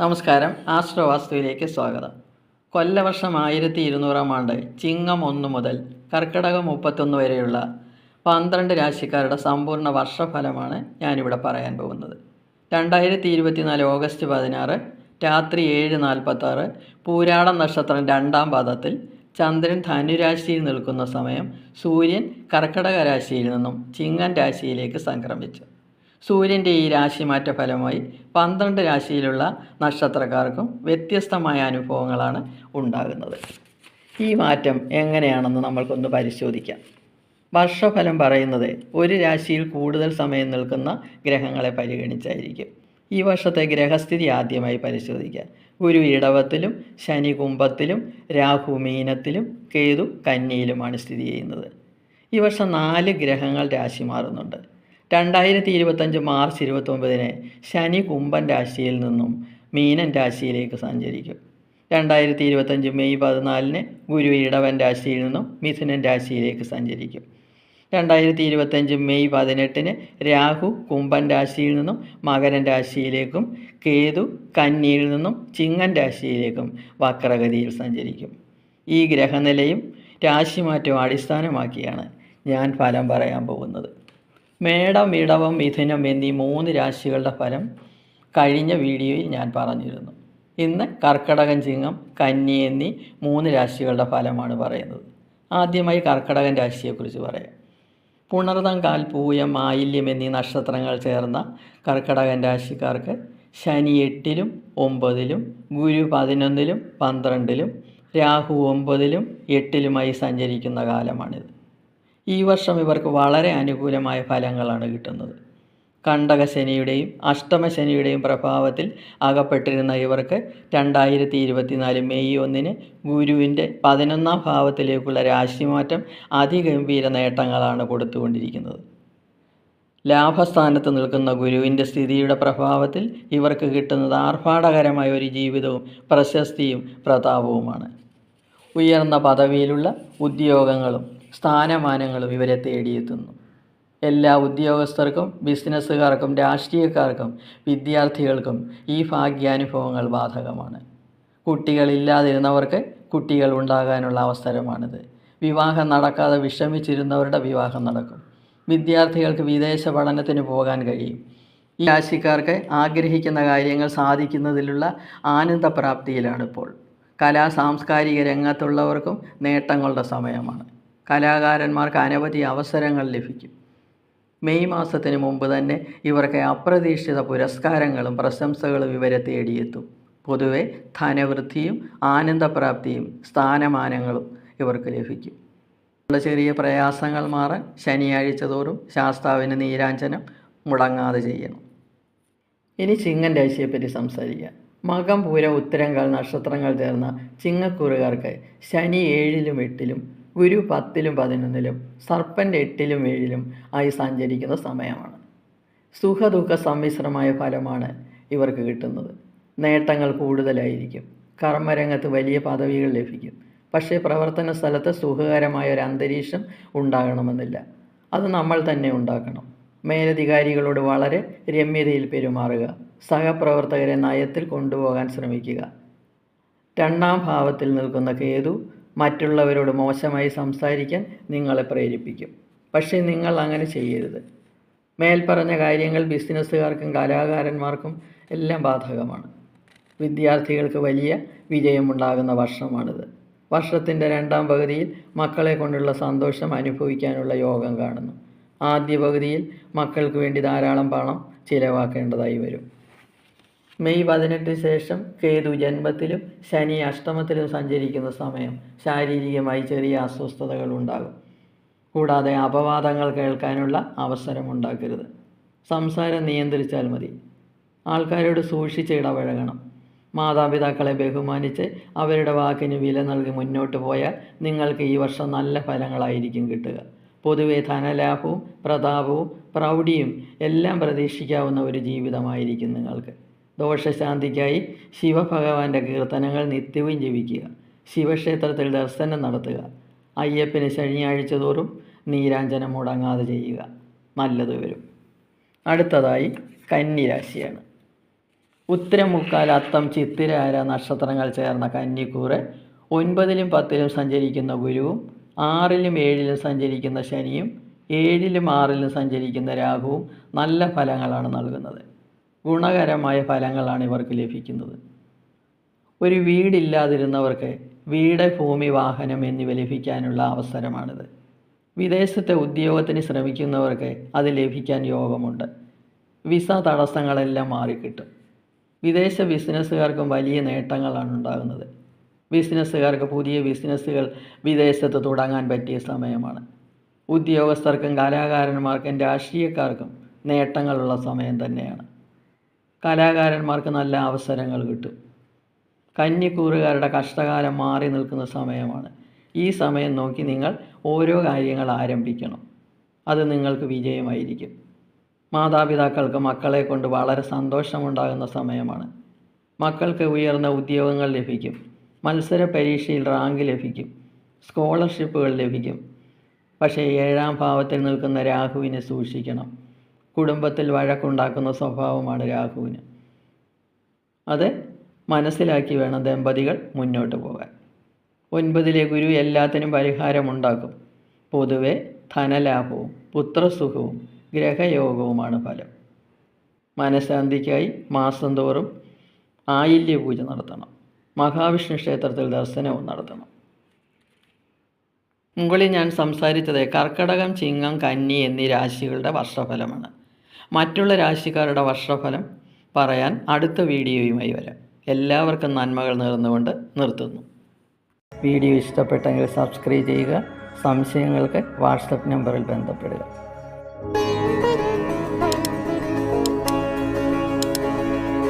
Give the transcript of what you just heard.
നമസ്കാരം. ആസ്ട്രോവാസ്തുവിലേക്ക് സ്വാഗതം. കൊല്ലവർഷം 1200 ആണ്ട് ചിങ്ങം 1 മുതൽ കർക്കിടകം 31 വരെയുള്ള 12 രാശിക്കാരുടെ സമ്പൂർണ്ണ വർഷഫലമാണ് ഞാനിവിടെ പറയാൻ പോകുന്നത്. 2024 ഓഗസ്റ്റ് 16 രാത്രി 7:46 പൂരാടം നക്ഷത്രം 2-ാം പാദത്തിൽ ചന്ദ്രൻ ധനുരാശിയിൽ നിൽക്കുന്ന സമയം സൂര്യൻ കർക്കിടക രാശിയിൽ നിന്നും ചിങ്ങൻ രാശിയിലേക്ക് സംക്രമിച്ചു. സൂര്യൻ്റെ ഈ രാശിമാറ്റ ഫലമായി 12 രാശിയിലുള്ള നക്ഷത്രക്കാർക്കും വ്യത്യസ്തമായ അനുഭവങ്ങളാണ് ഉണ്ടാകുന്നത്. ഈ മാറ്റം എങ്ങനെയാണെന്ന് നമ്മൾക്കൊന്ന് പരിശോധിക്കാം. വർഷഫലം പറയുന്നത് ഒരു രാശിയിൽ കൂടുതൽ സമയം നിൽക്കുന്ന ഗ്രഹങ്ങളെ പരിഗണിച്ചായിരിക്കും. ഈ വർഷത്തെ ഗ്രഹസ്ഥിതി ആദ്യമായി പരിശോധിക്കാം. ഗുരു ഇടവത്തിലും ശനി കുംഭത്തിലും രാഹു മീനത്തിലും കേതു കന്നിയിലുമാണ് സ്ഥിതി ചെയ്യുന്നത്. ഈ വർഷം 4 ഗ്രഹങ്ങൾ രാശി മാറുന്നുണ്ട്. 2025 മാർച്ച് 29 ശനി കുംഭൻ രാശിയിൽ നിന്നും മീനൻ രാശിയിലേക്ക് സഞ്ചരിക്കും. 2025 മെയ് 14 ഗുരു ഇടവൻ രാശിയിൽ നിന്നും മിഥുനൻ രാശിയിലേക്ക് സഞ്ചരിക്കും. 2025 മെയ് 18 രാഹു കുംഭൻ രാശിയിൽ നിന്നും മകരൻ രാശിയിലേക്കും കേതു കന്നിയിൽ നിന്നും ചിങ്ങൻ രാശിയിലേക്കും വക്രഗതിയിൽ സഞ്ചരിക്കും. ഈ ഗ്രഹനിലയും രാശിമാറ്റവും അടിസ്ഥാനമാക്കിയാണ് ഞാൻ ഫലം പറയാൻ പോകുന്നത്. മേടം, ഇടവം, മിഥുനം എന്നീ 3 രാശികളുടെ ഫലം കഴിഞ്ഞ വീഡിയോയിൽ ഞാൻ പറഞ്ഞിരുന്നു. ഇന്ന് കർക്കിടകം, ചിങ്ങം, കന്നി എന്നീ 3 രാശികളുടെ ഫലമാണ് പറയുന്നത്. ആദ്യമായി കർക്കിടകൻ രാശിയെക്കുറിച്ച് പറയാം. പുണർതം, കാൽ, പൂയം, ആയില്യം എന്നീ നക്ഷത്രങ്ങൾ ചേർന്ന കർക്കിടകൻ രാശിക്കാർക്ക് ശനി 8-ലും 9-ലും ഗുരു 11-ലും 12-ലും രാഹു 9-ലും 8-ലുമായി സഞ്ചരിക്കുന്ന കാലമാണിത്. ഈ വർഷം ഇവർക്ക് വളരെ അനുകൂലമായ ഫലങ്ങളാണ് കിട്ടുന്നത്. കണ്ടകശനിയുടെയും അഷ്ടമശനിയുടെയും പ്രഭാവത്തിൽ അകപ്പെട്ടിരുന്ന ഇവർക്ക് 2024 മെയ് 1 ഗുരുവിൻ്റെ 11-ാം ഭാവത്തിലേക്കുള്ള രാശിമാറ്റം അതിഗംഭീര നേട്ടങ്ങളാണ് കൊടുത്തുകൊണ്ടിരിക്കുന്നത്. ലാഭസ്ഥാനത്ത് നിൽക്കുന്ന ഗുരുവിൻ്റെ സ്ഥിതിയുടെ പ്രഭാവത്തിൽ ഇവർക്ക് കിട്ടുന്നത് ആർഭാടകരമായ ഒരു ജീവിതവും പ്രശസ്തിയും പ്രതാപവുമാണ്. ഉയർന്ന പദവിയിലുള്ള ഉദ്യോഗങ്ങളും സ്ഥാനമാനങ്ങളും ഇവരെ തേടിയെത്തുന്നു. എല്ലാ ഉദ്യോഗസ്ഥർക്കും, ബിസിനസ്സുകാർക്കും, രാഷ്ട്രീയക്കാർക്കും, വിദ്യാർത്ഥികൾക്കും ഈ ഭാഗ്യാനുഭവങ്ങൾ ബാധകമാണ്. കുട്ടികളില്ലാതിരുന്നവർക്ക് കുട്ടികൾ ഉണ്ടാകാനുള്ള അവസരമാണിത്. വിവാഹം നടക്കാതെ വിഷമിച്ചിരുന്നവരുടെ വിവാഹം നടക്കും. വിദ്യാർത്ഥികൾക്ക് വിദേശ പഠനത്തിന് പോകാൻ കഴിയും. ഈ രാശിക്കാർക്ക് ആഗ്രഹിക്കുന്ന കാര്യങ്ങൾ സാധിക്കുന്നതിലുള്ള ആനന്ദപ്രാപ്തിയിലാണിപ്പോൾ. സാംസ്കാരിക രംഗത്തുള്ളവർക്കും നേട്ടങ്ങളുടെ സമയമാണ്. കലാകാരന്മാർക്ക് അനവധി അവസരങ്ങൾ ലഭിക്കും. മെയ് മാസത്തിന് മുമ്പ് തന്നെ ഇവർക്ക് അപ്രതീക്ഷിത പുരസ്കാരങ്ങളും പ്രശംസകളും ഇവരെ തേടിയെത്തും. പൊതുവെ ധനവൃദ്ധിയും ആനന്ദപ്രാപ്തിയും സ്ഥാനമാനങ്ങളും ഇവർക്ക് ലഭിക്കും. ചെറിയ പ്രയാസങ്ങൾ മാറാൻ ശനിയാഴ്ച തോറും ശാസ്താവിന് നീരാഞ്ജനം മുടങ്ങാതെ ചെയ്യണം. ഇനി ചിങ്ങൻ രാശിയെപ്പറ്റി സംസാരിക്കാം. മകം, പൂരം, ഉത്തരങ്കാൽ നക്ഷത്രങ്ങൾ ചേർന്ന ചിങ്ങക്കൂറുകാർക്ക് ശനി 7-ലും 8-ലും ഗുരു 10-ലും 11-ലും സർപ്പൻ്റെ 8-ലും 7-ലും ആയി സഞ്ചരിക്കുന്ന സമയമാണ്. സുഖദുഃഖ സമ്മിശ്രമായ ഫലമാണ് ഇവർക്ക് കിട്ടുന്നത്. നേട്ടങ്ങൾ കൂടുതലായിരിക്കും. കർമ്മരംഗത്ത് വലിയ പദവികൾ ലഭിക്കും. പക്ഷേ പ്രവർത്തന സ്ഥലത്ത് സുഖകരമായ ഒരു അന്തരീക്ഷം ഉണ്ടാകണമെന്നില്ല. അത് നമ്മൾ തന്നെ ഉണ്ടാക്കണം. മേലധികാരികളോട് വളരെ രമ്യതയിൽ പെരുമാറുക. സഹപ്രവർത്തകരെ നയത്തിൽ കൊണ്ടുപോകാൻ ശ്രമിക്കുക. 2-ാം ഭാവത്തിൽ നിൽക്കുന്ന കേതു മറ്റുള്ളവരോട് മോശമായി സംസാരിക്കാൻ നിങ്ങളെ പ്രേരിപ്പിക്കും. പക്ഷേ നിങ്ങൾ അങ്ങനെ ചെയ്യരുത്. മേൽപ്പറഞ്ഞ കാര്യങ്ങൾ ബിസിനസ്സുകാർക്കും കലാകാരന്മാർക്കും എല്ലാം ബാധകമാണ്. വിദ്യാർത്ഥികൾക്ക് വലിയ വിജയമുണ്ടാകുന്ന വർഷമാണിത്. വർഷത്തിൻ്റെ 2-ാം പകുതിയിൽ മക്കളെ കൊണ്ടുള്ള സന്തോഷം അനുഭവിക്കാനുള്ള യോഗം കാണുന്നു. ആദ്യ പകുതിയിൽ മക്കൾക്ക് വേണ്ടി ധാരാളം പണം ചിലവാക്കേണ്ടതായി വരും. മെയ് 18 ശേഷം കേതു ജന്മത്തിലും ശനി അഷ്ടമത്തിലും സഞ്ചരിക്കുന്ന സമയം ശാരീരികമായി ചെറിയ അസ്വസ്ഥതകൾ ഉണ്ടാകും. കൂടാതെ അപവാദങ്ങൾ കേൾക്കാനുള്ള അവസരമുണ്ടാക്കരുത്. സംസാരം നിയന്ത്രിച്ചാൽ മതി. ആൾക്കാരോട് സൂക്ഷിച്ച് ഇടപഴകണം. മാതാപിതാക്കളെ ബഹുമാനിച്ച് അവരുടെ വാക്കിന് വില നൽകി മുന്നോട്ട് പോയാൽ നിങ്ങൾക്ക് ഈ വർഷം നല്ല ഫലങ്ങളായിരിക്കും കിട്ടുക. പൊതുവെ ധനലാഭവും പ്രതാപവും പ്രൗഢിയും എല്ലാം പ്രതീക്ഷിക്കാവുന്ന ഒരു ജീവിതമായിരിക്കും നിങ്ങൾക്ക്. ദോഷശാന്തിക്കായി ശിവഭഗവാന്റെ കീർത്തനങ്ങൾ നിത്യവും ജപിക്കുക. ശിവക്ഷേത്രത്തിൽ ദർശനം നടത്തുക. അയ്യപ്പന് ശനിയാഴ്ച തോറും നീരാഞ്ജനം മുടങ്ങാതെ ചെയ്യുക. നല്ലത് വരും. അടുത്തതായി കന്നി രാശിയാണ്. ഉത്തരമുക്കാൽ, അത്തം, ചിത്തിര, അര നക്ഷത്രങ്ങൾ ചേർന്ന കന്നിക്കൂറ് 9ലും 10ലും സഞ്ചരിക്കുന്ന ഗുരുവും 6ലും 7ലും സഞ്ചരിക്കുന്ന ശനിയും 7ലും 6ലും സഞ്ചരിക്കുന്ന രാഹുവും നല്ല ഫലങ്ങളാണ് നൽകുന്നത്. ഗുണകരമായ ഫലങ്ങളാണ് ഇവർക്ക് ലഭിക്കുന്നത്. ഒരു വീടില്ലാതിരുന്നവർക്ക് വീട്, ഭൂമി, വാഹനം എന്നിവ ലഭിക്കാനുള്ള അവസരമാണിത്. വിദേശത്തെ ഉദ്യോഗത്തിന് ശ്രമിക്കുന്നവർക്ക് അത് ലഭിക്കാൻ യോഗമുണ്ട്. വിസ തടസ്സങ്ങളെല്ലാം മാറിക്കിട്ടും. വിദേശ ബിസിനസ്സുകാർക്കും വലിയ നേട്ടങ്ങളാണ് ഉണ്ടാകുന്നത്. ബിസിനസ്സുകാർക്ക് പുതിയ ബിസിനസ്സുകൾ വിദേശത്ത് തുടങ്ങാൻ പറ്റിയ സമയമാണ്. ഉദ്യോഗസ്ഥർക്കും കലാകാരന്മാർക്കും രാഷ്ട്രീയക്കാർക്കും നേട്ടങ്ങളുള്ള സമയം തന്നെയാണ്. കലാകാരന്മാർക്ക് നല്ല അവസരങ്ങൾ കിട്ടും. കന്നിക്കൂറുകാരുടെ കഷ്ടകാലം മാറി നിൽക്കുന്ന സമയമാണ്. ഈ സമയം നോക്കി നിങ്ങൾ ഓരോ കാര്യങ്ങൾ ആരംഭിക്കണം. അത് നിങ്ങൾക്ക് വിജയമായിരിക്കും. മാതാപിതാക്കൾക്ക് മക്കളെ കൊണ്ട് വളരെ സന്തോഷമുണ്ടാകുന്ന സമയമാണ്. മക്കൾക്ക് ഉയർന്ന ഉദ്യോഗങ്ങൾ ലഭിക്കും. മത്സര പരീക്ഷയിൽ റാങ്ക് ലഭിക്കും. സ്കോളർഷിപ്പുകൾ ലഭിക്കും. പക്ഷേ 7ാം ഭാവത്തിൽ നിൽക്കുന്ന രാഹുവിനെ സൂക്ഷിക്കണം. കുടുംബത്തിൽ വഴക്കുണ്ടാക്കുന്ന സ്വഭാവമാണ് രാഹുവിന്. അത് മനസ്സിലാക്കി വേണം ദമ്പതികൾ മുന്നോട്ട് പോകാൻ. 9ലെ ഗുരു എല്ലാത്തിനും പരിഹാരമുണ്ടാക്കും. പൊതുവെ ധനലാഭവും പുത്രസുഖവും ഗ്രഹയോഗവുമാണ് ഫലം. മനഃശാന്തിക്കായി മാസം തോറും ആയില്യ പൂജ നടത്തണം. മഹാവിഷ്ണു ക്ഷേത്രത്തിൽ ദർശനവും നടത്തണം. മുകളിൽ ഞാൻ സംസാരിച്ചത് കർക്കടകം, ചിങ്ങം, കന്നി എന്നീ രാശികളുടെ വർഷഫലമാണ്. മറ്റുള്ള രാശിക്കാരുടെ വർഷഫലം പറയാൻ അടുത്ത വീഡിയോയുമായി വരാം. എല്ലാവർക്കും നന്മകൾ നേർന്നുകൊണ്ട് നിർത്തുന്നു. വീഡിയോ ഇഷ്ടപ്പെട്ടെങ്കിൽ സബ്സ്ക്രൈബ് ചെയ്യുക. സംശയങ്ങൾക്ക് വാട്സപ്പ് നമ്പറിൽ ബന്ധപ്പെടുക.